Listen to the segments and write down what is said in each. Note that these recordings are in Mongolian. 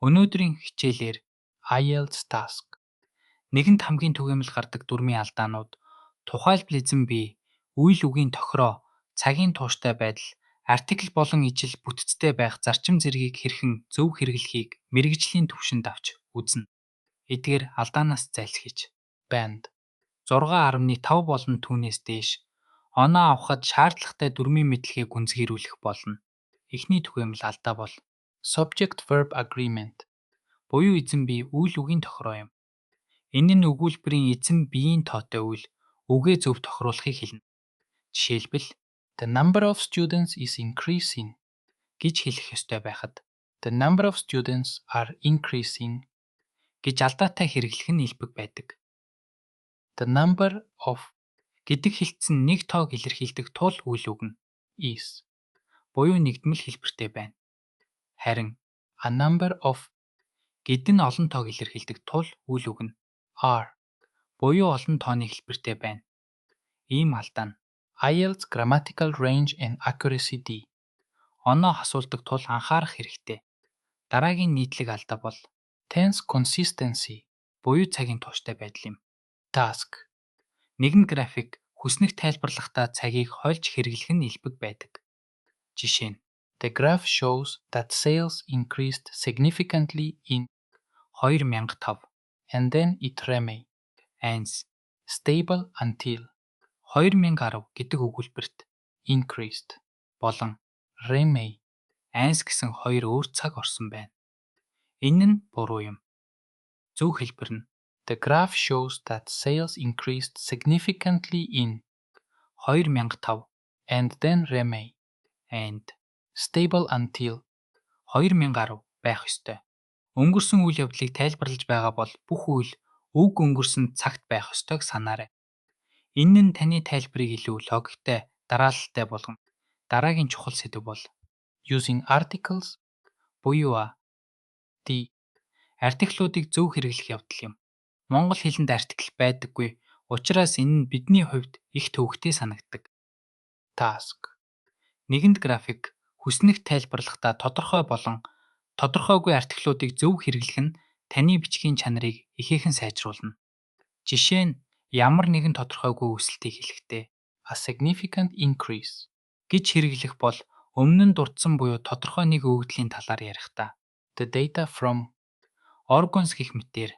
Өнөөдрийн хичээлээр IELTS task нэгэнд хамгийн түгээмэл гардаг дүрмийн алдаанууд, тухайлбал эзэн бий, үйл үгийн тохироо, цагийн тууштай байдал, артикл болон ижил бүтцтэй байх зарчим зэргийг хэрхэн зөв хэрэглэхийг мэргэжлийн түвшинд авч үзнэ. Эдгээр алдаанаас зайлсхийж. Band 6.5 болон түүнээс дээш оноо авахад шаардлагатай дүрмийн мэдлэгийг гүнзгийрүүлэх болно. Эхний түгээмэл алдаа бол subject verb agreement буюу эзэн бий үйл үгийн тохироо юм. Энэ нь өгүүлбэрийн эзэн биеийн тоотой үйл үгээ зөв тохируулахыг хэлнэ. Жишээлбэл the number of students is increasing гэж хэлэх ёстой байхад the number of students are increasing гэж алдаатай хэрэглэх нь илбэг байдаг. The number of гэдэг хэлтсэн нэг тоог илэрхийлдэг тул үйл үг нь is буюу нэгдмэл хэлбэртэй байна. Харин a number of гэдэг нь олон тоог илэрхийлдэг тул үйл үг нь are буюу олон тооны хэлбэртэй байна. Ийм алдаа нь IELTS grammatical range and accuracy D. Оноо асуулдаг тул анхаарах хэрэгтэй. Дараагийн нийтлэг алдаа бол tense consistency буюу цагийн тууштай байдал юм. Task нэгэн график хүснэг тайлбарлахдаа цагийг хольж хэрэглэх нь илбэг байдаг. Жишээ нь the graph shows that sales increased significantly in 2005 and then it remained stable until 2010 гэдэг өгүүлбэрт increased болон remained гэсэн хоёр өөр цаг орсон байна. Энэ нь буруу юм. Зөв хэлбэр нь the graph shows that sales increased significantly in 2005 and then remained stable until 2010 байх ёстой. Өнгөрсөн үйл явдлыг тайлбарлаж байгаа бол бүх үйл үг өнгөрсөн цагт байх ёстойг санаарай. Энэ нь таны тайлбарыг илүү логиктой, дараалалтай болгоно. Дараагийн чухал сэдэв бол using articles буюу the артиклуудыг зөв хэрэглэх явдал юм. Монгол хэлэнд артикл байдаггүй, учраас энэ нь бидний хувьд их төвөгтэй санагддаг. Task нэгэнд график хүснэг тайлбарлахдаа тодорхой болон тодорхойгүй артиклуудыг зөв хэрэглэх нь таны бичгийн чанарыг ихээхэн сайжруулна. Жишээ нь ямар нэгэн тодорхойгүй өсөлтийг хэлэхдээ a significant increase гэж хэрэглэх бол өмнө нь дурдсан буюу тодорхой нэг өгөгдлийн талаар ярихдаа the data from organs гэх мэтээр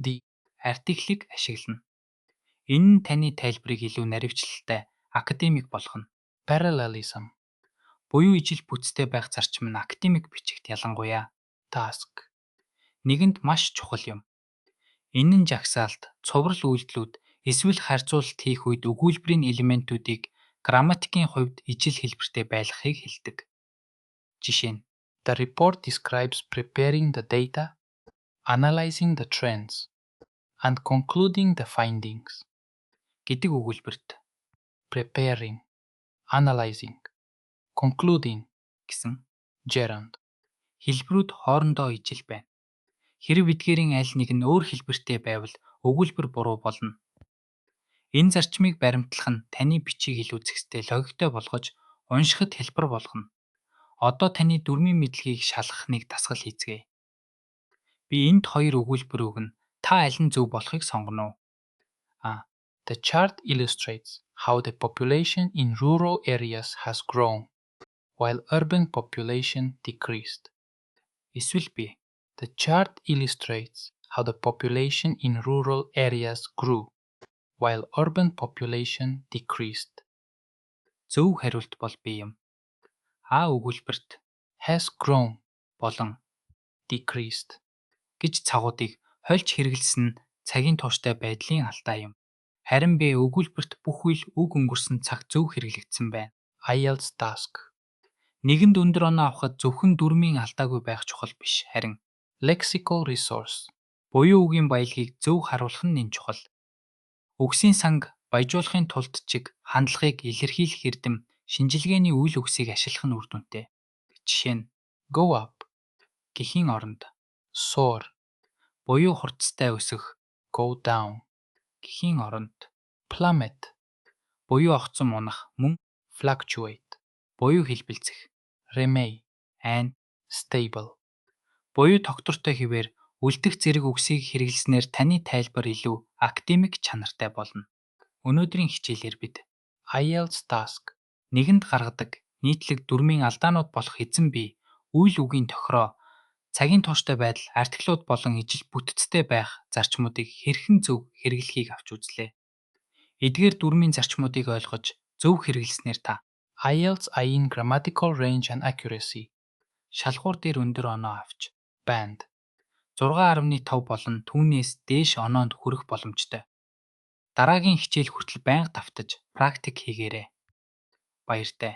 the артиклийг ашиглана. Энэ нь таны тайлбарыг илүү наривчлалтай, академик болгоно. Parallelism буюу ижил бүтцтэй байх зарчим нь академик бичигт ялангуяа task нэгэнд маш чухал юм. Энэ нь жагсаалт, цуврал үйлдэлүүд эсвэл харьцуулалт хийх үед өгүүлбэрийн элементүүдийг грамматикийн хувьд ижил хэлбэртэй байлгахыг хэлдэг. Жишээ нь the report describes preparing the data, analyzing the trends and concluding the findings гэдэг өгүүлбэрт preparing, analyzing, concluding гэсэн gerund хэлбэрүүд хоорондоо ижил байна. Хэрэв эдгээрийн аль нэг нь өөр хэлбэртэй байвал өгүүлбэр буруу болно. Энэ зарчмыг баримтлах нь таны бичиг илүү зэгцтэй, логиктой болгож уншихад хялбар болгоно. Одоо таны дүрмийн мэдлэгийг шалгах нэг дасгал хийцгээе. Би энд хоёр өгүүлбэр өгнө. Та аль нь зөв болохыг сонгоно уу? The chart illustrates how the population in rural areas has grown while urban population decreased. Эсвэл B. The chart illustrates how the population in rural areas grew while urban population decreased. Зөв хариулт бол B юм. А өгүүлбэрт has grown болон decreased гэж цагуудыг хольж хэрэглэсэн нь цагийн тууштай байдлын алдаа юм. Харин B өгүүлбэрт бүх үйл үг өнгөрсөн цаг зөв хэрэглэгдсэн байна. IELTS task нэгэнд өндөр оноо авахд зөвхөн дүрмийн алдаагүй байх чухал биш, харин lexical resource буюу үгийн баялагийг зөв харуулах нь чухал. Үгсийн санг баяжуулахын тулд чиг хандлагыг илэрхийлэх эрдэм шинжилгээний үйл үгсийг ашиглах нь үр дүнтэй. Жишээ нь go up гэхийн оронд soar буюу хурцтай өсөх, go down гэхийн оронд plummet буюу огцом унах, мөн fluctuate буюу хэлбэлзэх, remain and stable Буюу тогтвортой хэвээр үлдэх зэрэг үгсийг хэрэглэснээр таны тайлбар илүү академик чанартай болно. Өнөөдрийн хичээлээр бид IELTS Task нэгэнд гаргадаг нийтлэг дүрмийн алдаанууд болох эзэн бий, үйл үгийн тохироо, цагийн тууштай байдал, артиклууд болон ижил бүтцтэй байх зарчмуудыг хэрхэн зөв хэрэглэхийг авч үзлээ. Эдгээр дүрмийн зарчмуудыг ойлгож зөв хэрэглэснээр та IELTS IN Grammatical Range and Accuracy шалгуур дээр өндөр оноо авч Band 6.5 болон түүнээс дээш оноонд хүрэх боломжтой. Дараагийн хичээл хүртэл байнга давтаж практик хийгээрэй. Баяртай.